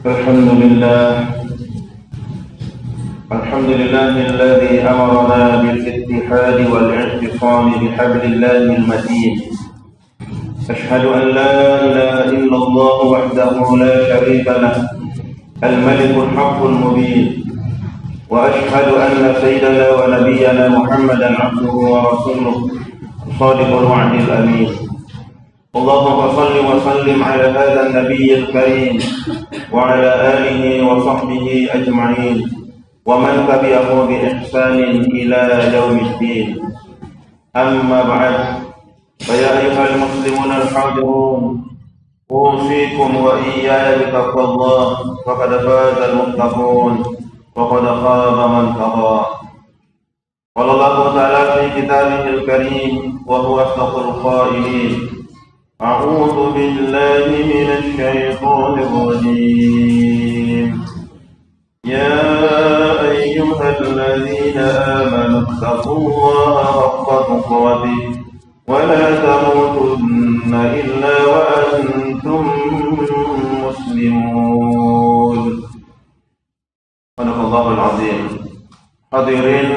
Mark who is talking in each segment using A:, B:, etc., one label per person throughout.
A: الحمد لله الحمد لله الذي أمرنا بالاتحاد والاعتصام بحبل الله المتين. أشهد أن لا إله إلا الله وحده لا شريك له الملك الحق المبين، وأشهد أن سيدنا ونبينا محمدا عبده ورسوله صادق الوعد الأمين. اللهم صل وسلم على هذا النبي الكريم وعلى آله وصحبه أجمعين ومن تبعه بإحسان إلى يوم الدين. أما بعد، فيا أيها المسلمون الحاضرون، أوصيكم وإياي بتقوى الله، فقد فاز المتقون وقد خاب من طغى. قال الله تعالى في كتابه الكريم وهو أصدق القائلين: أعوذ بالله من الشيطان الرجيم. يا أيها الذين آمنوا اتقوا الله حق تقاته ولا تموتن إلا وأنتم مسلمون. Sadaqallahul azim. Hadirin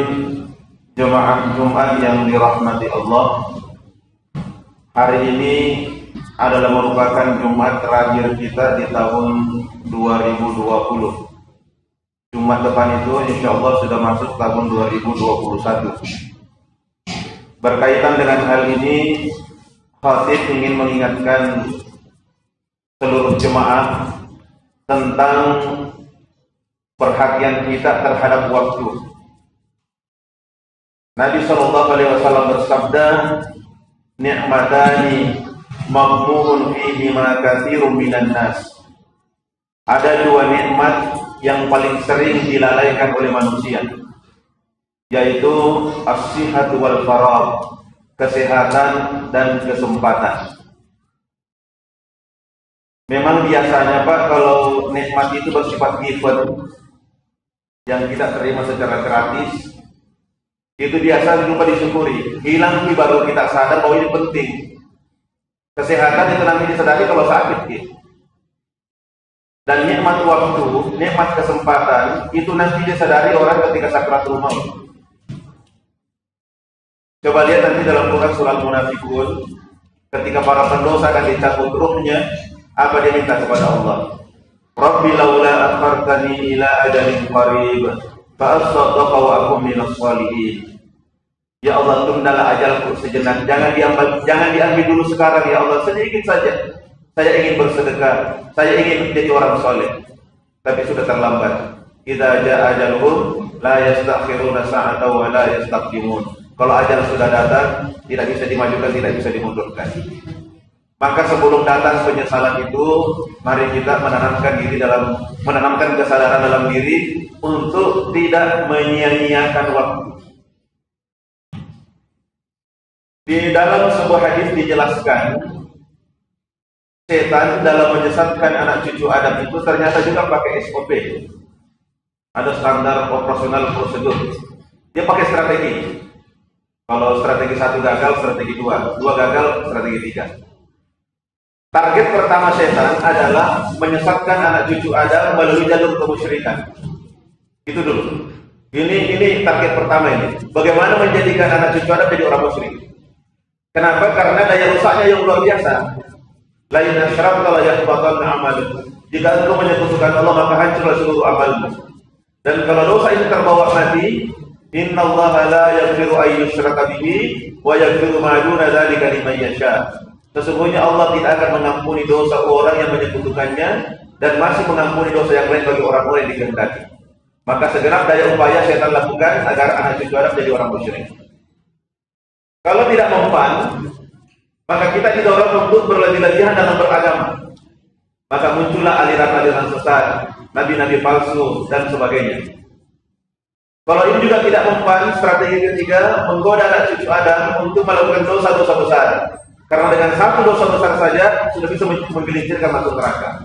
A: jemaah Jumat yang dirahmati Allah, hari ini adalah merupakan Jumat terakhir kita di tahun 2020. Jumat depan itu insya Allah sudah masuk tahun 2021. Berkaitan dengan hal ini, khatib ingin mengingatkan seluruh jemaah tentang perhatian kita terhadap waktu. Nabi SAW bersabda, "Ni'matani maghmurun fihima katsirun minan nas." Ada dua nikmat yang paling sering dilalaikan oleh manusia, yaitu as-sihhatu wal faragh, kesehatan dan kesempatan. Memang biasanya Pak, kalau nikmat itu bersifat given, yang kita terima secara gratis, itu biasa lupa disyukuri. Hilang baru kita sadar bahwa ini penting. Kesehatan itu nanti disadari kalau sakit gitu. Dan nikmat waktu, nikmat kesempatan itu nanti disadari orang ketika sakaratul maut. Coba lihat nanti dalam Quran surah Al-Munafiqun, ketika para pendosa akan dicabut ruhnya, apa dia minta kepada Allah? Rabbi laula akhartani ila ajalin qarib fa asaddaqa wa akum minas shalihin. Ya Allah, tundalah ajalku sejenak, jangan diambil dulu sekarang ya Allah, sedikit saja. Saya ingin bersedekah, saya ingin menjadi orang soleh, tapi sudah terlambat. Idza jaa ajaluhum la yastakhiruna sa'atan wa la yastaqdimun. Kalau ajal sudah datang, tidak bisa dimajukan, tidak bisa dimundurkan. Maka sebelum datang penyesalan itu, mari kita menanamkan kesadaran dalam diri untuk tidak menyia-nyiakan waktu. Di dalam sebuah hadis dijelaskan, setan dalam menyesatkan anak cucu Adam itu ternyata juga pakai SOP. Ada standar operasional prosedur. Dia pakai strategi. Kalau strategi 1 gagal, strategi 2 gagal, strategi 3. Target pertama setan adalah menyesatkan anak cucu Adam melalui jalur kemusyrikan. Itu dulu. Ini target pertama ini. Bagaimana menjadikan anak cucu Adam jadi orang musyrik? Kenapa? Karena daya rusaknya yang luar biasa. La in asyrakta la yahbatanna 'amaluk. Jika engkau menyekutukan Allah, maka hancurlah seluruh amalmu. Dan kalau dosa itu terbawa mati, innallaha la yaghfiru an yushraka bihi wa yaghfiru ma duna dzalika liman yasha. Sesungguhnya Allah tidak akan mengampuni dosa orang yang menyekutukannya dan masih mengampuni dosa yang lain bagi orang-orang yang dikehendaki. Maka segenap daya upaya setan lakukan agar anak cucu Adam jadi orang musyrik. Kalau tidak mempan, maka kita didorong untuk berlebih-lebihan dalam beragama. Maka muncullah aliran-aliran sesat, nabi-nabi palsu dan sebagainya. Kalau ini juga tidak mempan, strategi ketiga menggoda anak cucu Adam untuk melakukan dosa-dosa besar. Karena dengan satu dosa besar saja sudah bisa menggelincirkan masuk neraka.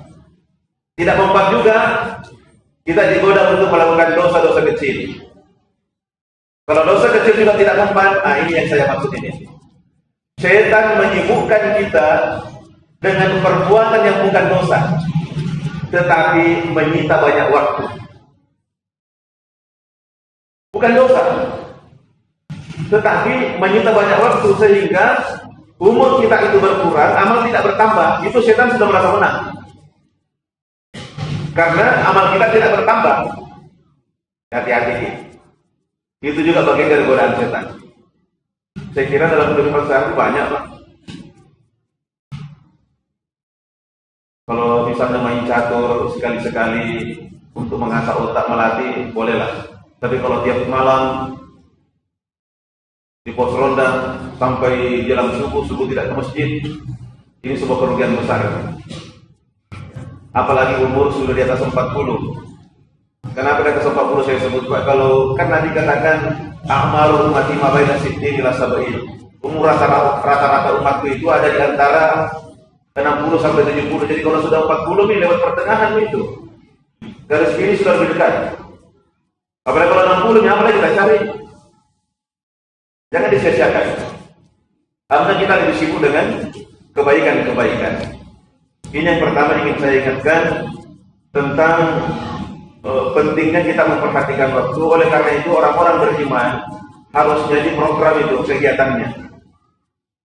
A: Tidak mempan juga, kita digoda untuk melakukan dosa-dosa kecil. Kalau dosa kecil juga tidak mempan, ini yang saya maksud ini. Setan menyibukkan kita dengan perbuatan yang bukan dosa. tetapi menyita banyak waktu. Bukan dosa, tetapi menyita banyak waktu sehingga umur kita itu berkurang, amal tidak bertambah. Itu setan sudah merasa menang. Karena amal kita tidak bertambah. Hati-hati. Itu juga bagian dari godaan setan. Saya kira dalam kehidupan sehari banyak, Pak. Kalau misalnya main catur sekali-sekali untuk mengasah otak, melatih, bolehlah. Tapi kalau tiap malam di pos ronda sampai jelang subuh tidak ke masjid, ini sebuah kerugian besar. Apalagi umur sudah di atas 40. Kenapa di atas 40 saya sebut, Pak? Kalau kan Nabi katakan a'malu ummati ma baina sittin ila sab'in. Umur rata-rata umatku itu ada di antara 60 sampai 70. Jadi kalau sudah 40 ini lewat pertengahan itu. Garis kiri sudah lebih dekat. Apalagi kalau 60 nya apa kita cari? Jangan disia-siakan. Karena kita lebih sibuk dengan kebaikan-kebaikan. Ini yang pertama ingin saya ingatkan tentang pentingnya kita memperhatikan waktu. Oleh karena itu orang-orang beriman harus jadi program itu kegiatannya,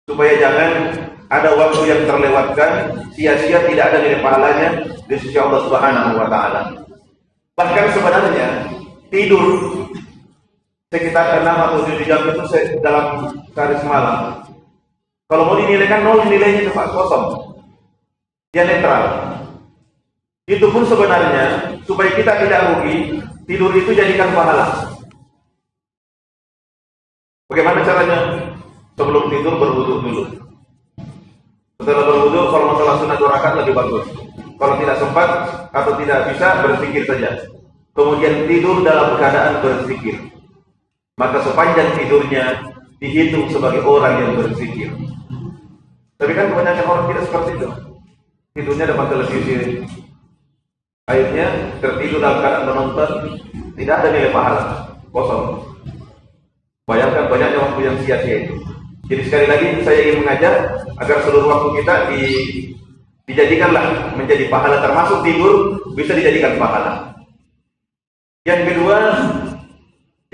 A: supaya jangan ada waktu yang terlewatkan sia-sia, tidak ada nilai pahalanya di sisi Allah Subhanahu wa taala. Bahkan sebenarnya tidur sekitar 6 atau 7 jam itu dalam sehari semalam, kalau mau dinilaikan 0 nilainya itu, Pak, kosong. Dia netral. Itu pun sebenarnya supaya kita tidak rugi, tidur itu jadikan pahala. Bagaimana caranya? Sebelum tidur berwudu dulu. Setelah berwudu, kalau masalah sunat 2 rakaat lebih bagus. Kalau tidak sempat atau tidak bisa, berzikir saja. Kemudian tidur dalam keadaan berzikir. Maka sepanjang tidurnya dihitung sebagai orang yang berzikir. Tapi kan kebanyakan orang tidak seperti itu. Tidurnya depan televisi, akhirnya tertidur dalam keadaan menonton, tidak ada nilai pahala, kosong. Bayangkan banyaknya waktu yang sia-sia itu. Jadi sekali lagi saya ingin mengajak agar seluruh waktu kita dijadikanlah menjadi pahala, termasuk tidur bisa dijadikan pahala. Yang kedua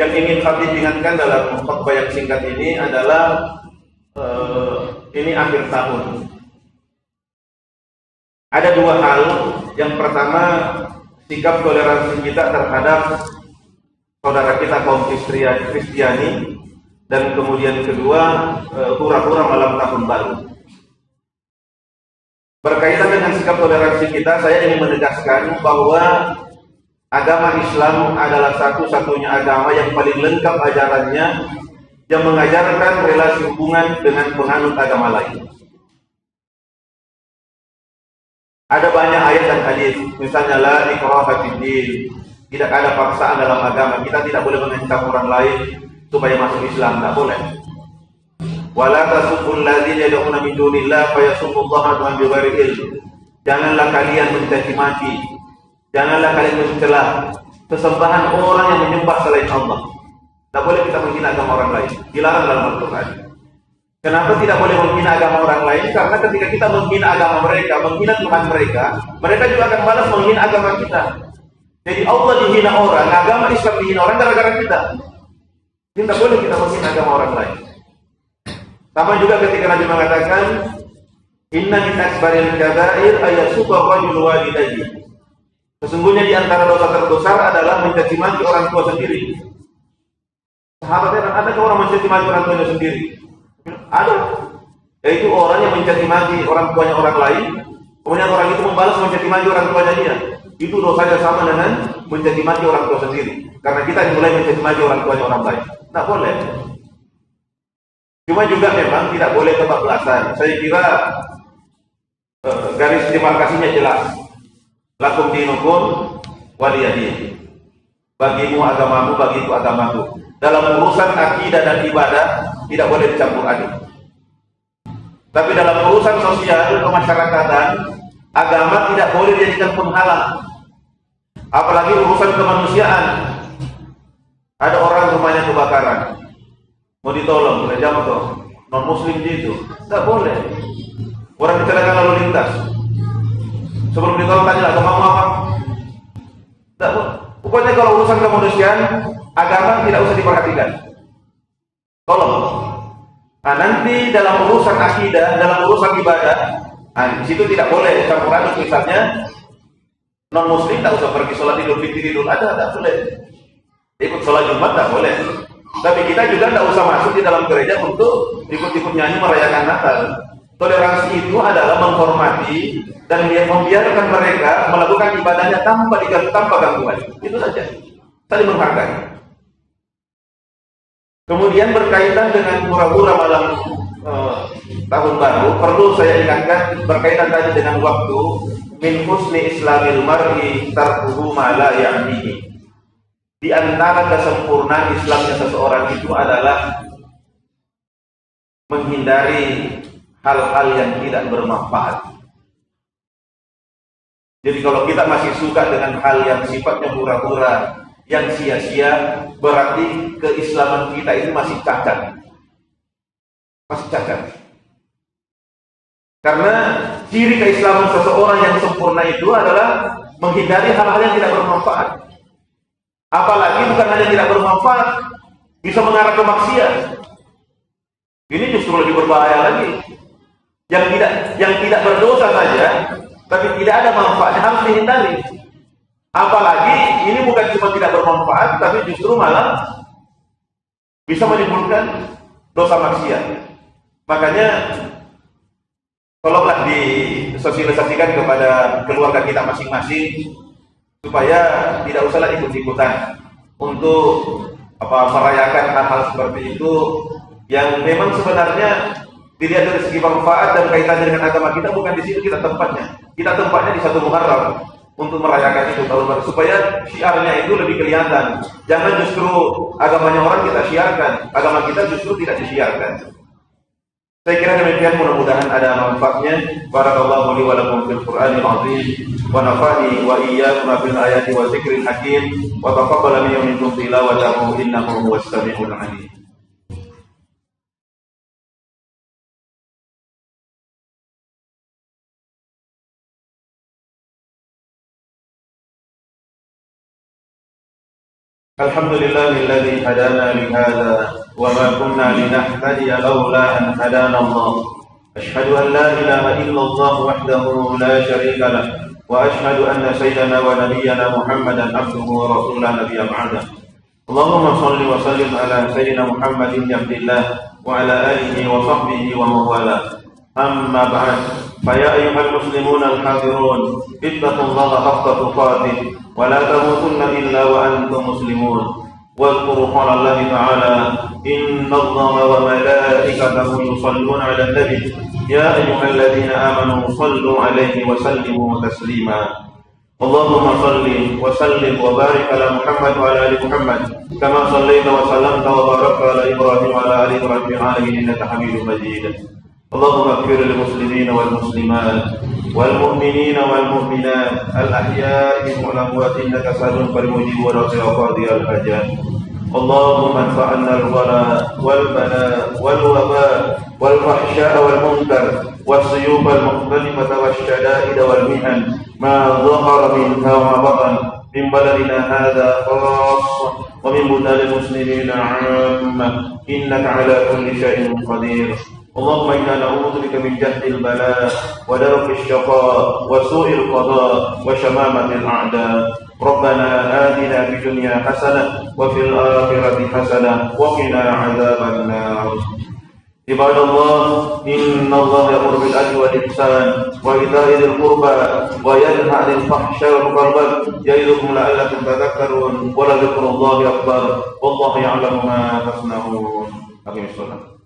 A: yang ingin kami ingatkan dalam khutbah yang singkat ini adalah ini akhir tahun. Ada 2 hal. Yang pertama, sikap toleransi kita terhadap saudara kita kaum Kristiani, dan kemudian kedua, hura-hura malam tahun baru. Berkaitan dengan sikap toleransi kita, saya ingin menegaskan bahwa agama Islam adalah satu-satunya agama yang paling lengkap ajarannya, yang mengajarkan relasi hubungan dengan penganut agama lain. Ada banyak ayat dan hadis, misalnya la ikraha fid din, tidak ada paksaan dalam agama. Kita tidak boleh mengancam orang lain supaya masuk Islam, tidak boleh. Wala tasubbul ladzina yad'una min dunillah fayasubbullaha bighairi ilm. Janganlah kalian mencaci maki, janganlah kalian mencela sesembahan orang yang menyembah selain Allah. Tidak boleh kita menghina agama orang lain, dilarang dalam Al-Quran. Kenapa tidak boleh menghina agama orang lain? Karena ketika kita menghina agama mereka, menghina Tuhan mereka, mereka juga akan balas menghina agama kita. Jadi Allah dihina orang, agama Islam dihina orang gara-gara kita. Tidak boleh kita menghina agama orang lain. Sama juga ketika Nabi mengatakan, inna min akbaril kabair ayasuba rajul walidayhi. Sesungguhnya di antara dosa terbesar adalah mencaci maki orang tua sendiri. Sahabatnya, ada orang mencaci maki orang tuanya sendiri? Ada, yaitu orang yang mencaci maki orang tuanya orang lain, kemudian orang itu membalas mencaci maki orang tuanya dia. Itu dosanya sama dengan mencaci maki orang tua sendiri, karena kita dimulai mencaci maki orang tuanya orang lain. Tidak boleh. Cuma juga memang tidak boleh kebablasan. Saya kira garis demarkasinya jelas. Lakum dinukum waliyadin. Bagimu agamamu, bagiku agamaku. Dalam urusan akidah dan ibadah tidak boleh dicampur aduk. Tapi dalam urusan sosial kemasyarakatan, agama tidak boleh dijadikan penghalang. Apalagi urusan kemanusiaan. Ada orang rumahnya kebakaran, mau ditolong, boleh jam atau non muslim itu, tidak boleh. Orang kecelakaan lalu lintas, Sebelum ditolong tanya agama apa? Tidak, pokoknya kalau urusan kemanusiaan, agama tidak usah diperhatikan. Tolong. Nah, nanti dalam urusan akidah, dalam urusan ibadah, di situ tidak boleh campur aduk. Misalnya non muslim tak usah pergi sholat Idul Fitri, Idul Adha, tak boleh. Ikut sholat Jumat tak boleh. Tapi kita juga tidak usah masuk di dalam gereja untuk ikut-ikut nyanyi merayakan Natal. Toleransi itu adalah menghormati dan membiarkan mereka melakukan ibadahnya tanpa diganggu, tanpa gangguan. Itu saja. Saling menghargai. Kemudian berkaitan dengan hura-hura malam tahun baru, perlu saya ingatkan berkaitan tadi dengan waktu. Min husni islamil mar'i tarkuhu ma la ya'nihi. Di antara kesempurnaan Islamnya seseorang itu adalah menghindari hal-hal yang tidak bermanfaat. Jadi kalau kita masih suka dengan hal yang sifatnya hura-hura, yang sia-sia, berarti keislaman kita itu masih cacat. Masih cacat. Karena ciri keislaman seseorang yang sempurna itu adalah menghindari hal-hal yang tidak bermanfaat. Apalagi bukan hanya tidak bermanfaat, bisa mengarah ke maksiat. Ini justru lebih berbahaya lagi. Yang tidak berdosa saja, tapi tidak ada manfaatnya, harus dihindari. Apalagi ini bukan cuma tidak bermanfaat, tapi justru malah bisa menimbulkan dosa maksiat. Makanya tolonglah disosialisasikan kepada keluarga kita masing-masing supaya tidak usahlah ikut-ikutan untuk merayakan hal-hal seperti itu yang memang sebenarnya dilihat dari segi manfaat dan kaitannya dengan agama kita. Bukan di situ kita tempatnya. Kita tempatnya di 1 Muharram untuk merayakan itu tahun baru supaya syiarnya itu lebih kelihatan. Jangan justru agamanya orang kita syiarkan, agama kita justru tidak disiarkan. Saya kira demikian, mudah-mudahan ada manfaatnya. Barakallahu li wa lakum fil Qur'anil azim wa nafa'ani wa iyyakum bil ayati wa dzikril hakim wa taqabbal minni wa minkum tilawatahu innahu huwas samiul alim. Alhamdulillahilladzi hadana li hadza wa ma kunna linahtadiya laula an hadana Allah. Asyhadu an la ilaha illallah wahdahu la syarika lah wa asyhadu anna sayyidana wa nabiyyana Muhammadan abduhu wa rasuluhu nabiyyan ba'da. Allahumma shalli wa sallim ala sayyidina Muhammadin abdillah wa ala alihi wa sahbihi wa mawala. Amma ba'd. Fa ya ayyuhal muslimun al-hadirun, ittaqullaha haqqa tuqatih ولا تموتن إلا وأنتم مسلمون واذكروا قول الله تعالى إن الله وملائكته يصلون على النبي يا أيها الذين آمنوا صلوا عليه وسلموا تسليما اللهم صل وسلم وبارك على محمد وعلى آل محمد كما صليت وسلمت وباركت على إبراهيم وعلى آل إبراهيم في العالمين إنك حميد مجيد اللهم اغفر للمسلمين والمسلمات والمؤمنين والمؤمنات الأحياء منهم والأموات إنك سميع قريب مجيب ودعاء قاضي الحاجات اللهم ادفع عنا الغلاء والبلاء والوباء والفحشاء والمنكر والسيوف المختلفة والشدائد والمحن ما ظهر منها وما بطن من بلدنا هذا خاصة ومن بلدان المسلمين عامة إنك على كل شيء قدير اللهم إنا نعوذ بك من جهد البلاء ودرك الشقاء وسوء القضاء وشمامة الأعداء ربنا آتنا في الدنيا حسنة وفي الآخرة حسنة وقنا عذاب النار عباد الله إن الله يأمر بالعدل والإحسان وإيتاء ذي القربى وينهى عن الفحشاء والمنكر يعظكم لعلكم تذكرون ولذكر الله أكبر والله يعلم ما تصنعون. أقم الصلاة.